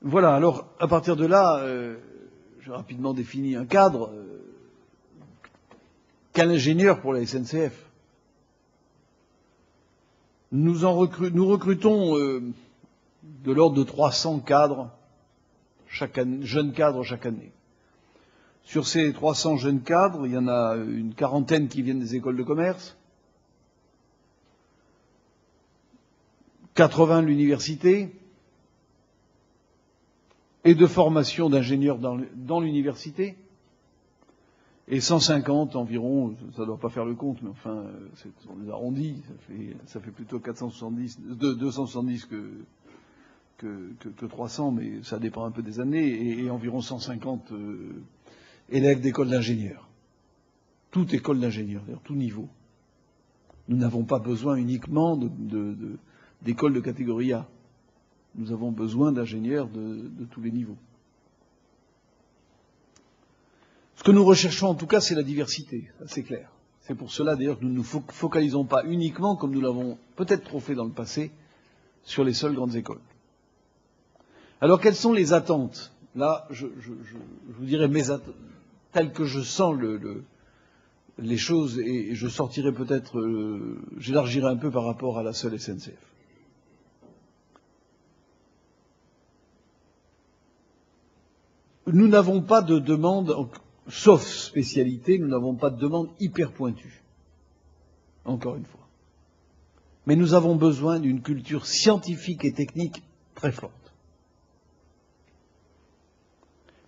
Voilà, alors à partir de là, j'ai rapidement défini un cadre. Quel ingénieur pour la SNCF? Nous recrutons de l'ordre de 300 cadres, jeunes cadres chaque année. Sur ces 300 jeunes cadres, il y en a une quarantaine qui viennent des écoles de commerce, 80 de l'université, et de formation d'ingénieurs dans l'université, et 150 environ, ça ne doit pas faire le compte, mais enfin, on les arrondit, ça fait plutôt 270 que 300, mais ça dépend un peu des années, et environ 150 élèves d'école d'ingénieurs. Toute école d'ingénieurs, d'ailleurs, tout niveau. Nous n'avons pas besoin uniquement d'écoles de catégorie A. Nous avons besoin d'ingénieurs de tous les niveaux. Ce que nous recherchons en tout cas, c'est la diversité, c'est clair. C'est pour cela d'ailleurs que nous ne nous focalisons pas uniquement, comme nous l'avons peut-être trop fait dans le passé, sur les seules grandes écoles. Alors quelles sont les attentes? Là, je vous dirai mes attentes, telles que je sens les choses, et je sortirai peut-être, j'élargirai un peu par rapport à la seule SNCF. Nous n'avons pas de demande, sauf spécialité, nous n'avons pas de demande hyper pointue. Encore une fois. Mais nous avons besoin d'une culture scientifique et technique très forte.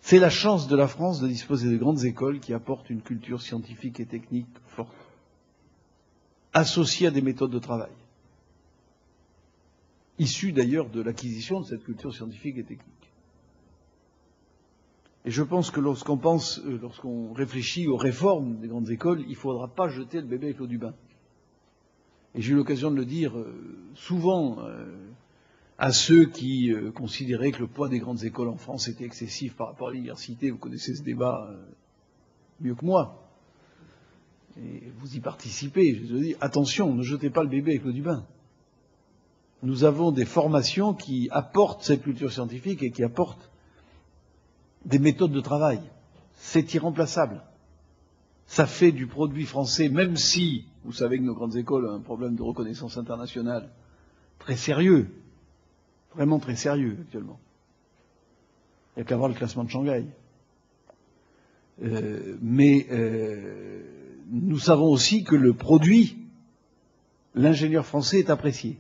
C'est la chance de la France de disposer de grandes écoles qui apportent une culture scientifique et technique forte, associée à des méthodes de travail, issues d'ailleurs de l'acquisition de cette culture scientifique et technique. Et je pense que lorsqu'on réfléchit aux réformes des grandes écoles, il ne faudra pas jeter le bébé avec l'eau du bain. Et j'ai eu l'occasion de le dire souvent à ceux qui considéraient que le poids des grandes écoles en France était excessif par rapport à l'université. Vous connaissez ce débat mieux que moi. Et vous y participez. Je vous dis, attention, ne jetez pas le bébé avec l'eau du bain. Nous avons des formations qui apportent cette culture scientifique et qui apportent des méthodes de travail. C'est irremplaçable. Ça fait du produit français, même si, vous savez que nos grandes écoles ont un problème de reconnaissance internationale très sérieux, vraiment très sérieux actuellement. Il n'y a qu'à voir le classement de Shanghai. Mais nous savons aussi que le produit, l'ingénieur français est apprécié.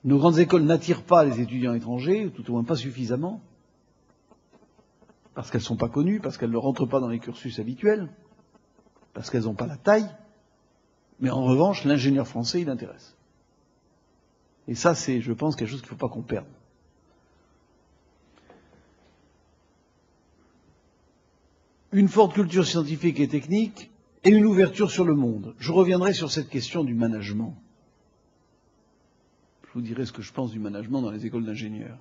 Nos grandes écoles n'attirent pas les étudiants étrangers, tout au moins pas suffisamment, parce qu'elles ne sont pas connues, parce qu'elles ne rentrent pas dans les cursus habituels, parce qu'elles n'ont pas la taille. Mais en revanche, l'ingénieur français, il intéresse. Et ça, c'est, je pense, quelque chose qu'il ne faut pas qu'on perde. Une forte culture scientifique et technique et une ouverture sur le monde. Je reviendrai sur cette question du management. Je vous dirai ce que je pense du management dans les écoles d'ingénieurs.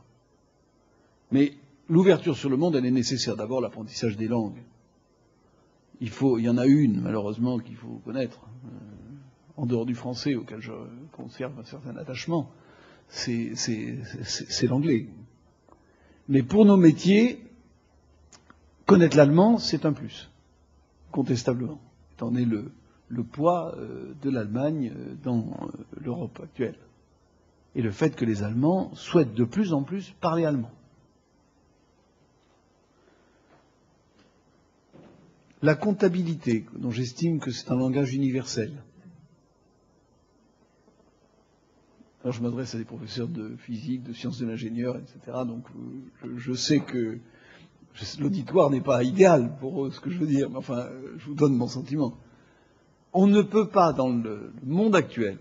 Mais l'ouverture sur le monde, elle est nécessaire. D'abord, l'apprentissage des langues. Il y en a une, malheureusement, qu'il faut connaître, en dehors du français, auquel je conserve un certain attachement, c'est l'anglais. Mais pour nos métiers, connaître l'allemand, c'est un plus, contestablement, étant donné le poids de l'Allemagne dans l'Europe actuelle. Et le fait que les Allemands souhaitent de plus en plus parler allemand. La comptabilité, dont j'estime que c'est un langage universel. Alors je m'adresse à des professeurs de physique, de sciences de l'ingénieur, etc. Donc je sais que l'auditoire n'est pas idéal pour ce que je veux dire, mais enfin, je vous donne mon sentiment. On ne peut pas, dans le monde actuel,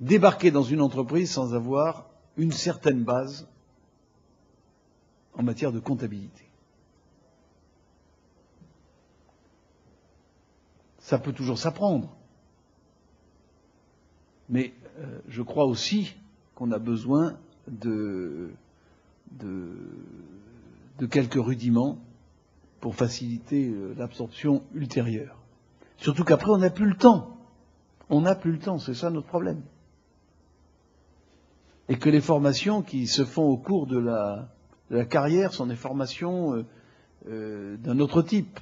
débarquer dans une entreprise sans avoir une certaine base en matière de comptabilité. Ça peut toujours s'apprendre. Mais je crois aussi qu'on a besoin de quelques rudiments pour faciliter l'absorption ultérieure. Surtout qu'après, on n'a plus le temps. On n'a plus le temps, c'est ça notre problème. et que les formations qui se font au cours de la carrière sont des formations d'un autre type,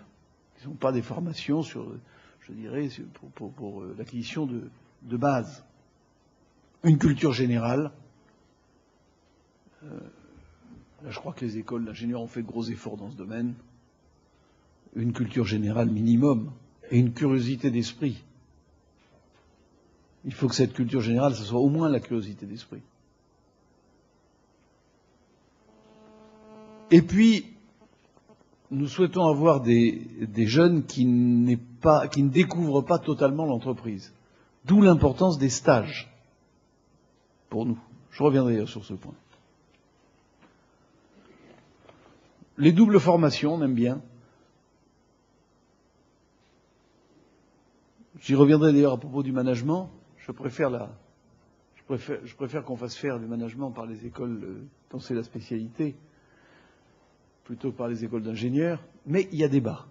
qui ne sont pas des formations sur, je dirais, pour l'acquisition de base. Une culture générale. Là, je crois que les écoles d'ingénieurs ont fait de gros efforts dans ce domaine. Une culture générale minimum et une curiosité d'esprit. Il faut que cette culture générale, ce soit au moins la curiosité d'esprit. Et puis, nous souhaitons avoir des jeunes qui ne découvrent pas totalement l'entreprise. D'où l'importance des stages pour nous. Je reviendrai d'ailleurs sur ce point. Les doubles formations, on aime bien. J'y reviendrai d'ailleurs à propos du management. Je préfère qu'on fasse faire du management par les écoles dont c'est la spécialité, plutôt que par les écoles d'ingénieurs. Mais il y a débat.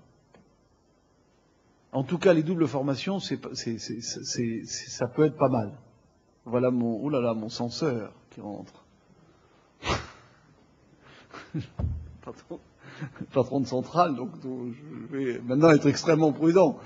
En tout cas, les doubles formations, ça peut être pas mal. Voilà mon censeur qui rentre. Patron de centrale, donc je vais maintenant être extrêmement prudent.